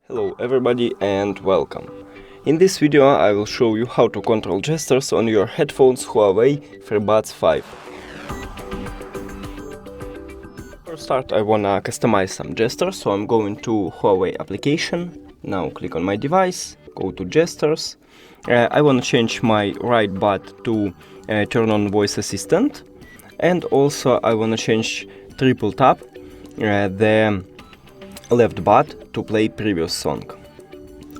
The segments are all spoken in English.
Hello everybody and welcome. In this video I will show you how to control gestures on your headphones HUAWEI FreeBuds 5. For start I wanna customize some gestures, so I'm going to HUAWEI application. Now click on my device, go to gestures. I wanna change my right butt to turn on voice assistant, and also I wanna change triple tap the left butt to play previous song.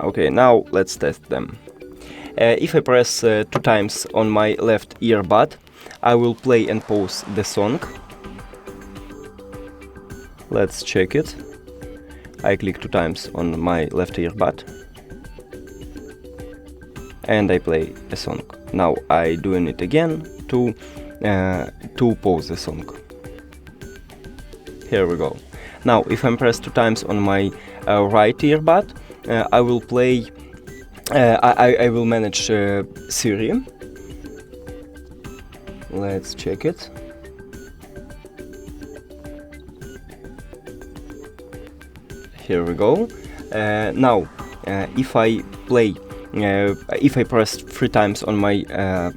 Okay, now let's test them. If I press 2 times on my left earbud, I will play and pause the song. Let's check it. I click 2 times on my left earbud and I play a song. Now I doing it again to pause the song. Here we go. Now, if I'm pressed 2 times on my right earbud, I will play. I will manage Siri. Let's check it. Here we go. Now, if I play, if I press 3 times on my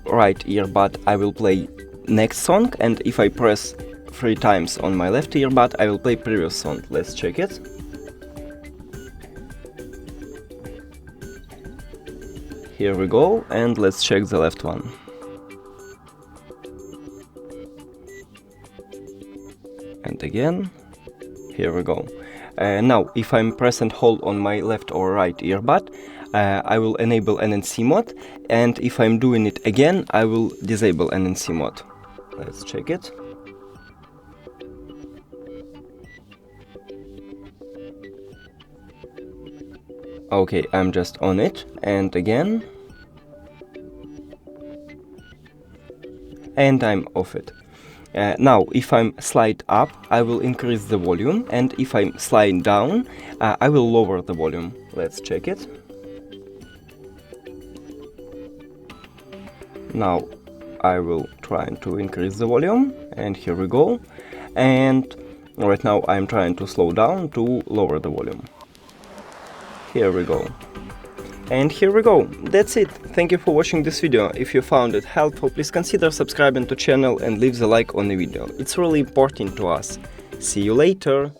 right earbud, I will play next song, and if I press 3 times on my left earbud, I will play previous song. Let's check it. Here we go, and let's check the left one. And again, here we go. Now, if I'm press and hold on my left or right earbud, I will enable NNC mode, and if I'm doing it again, I will disable NNC mode. Let's check it. Okay, I'm just on it, and again, and I'm off it. Now, if I'm slide up, I will increase the volume, and if I'm slide down, I will lower the volume. Let's check it. Now, I will try to increase the volume, and here we go. And right now, I'm trying to slow down to lower the volume. Here we go. And here we go. That's it. Thank you for watching this video. If you found it helpful, please consider subscribing to channel and leave the like on the video. It's really important to us. See you later.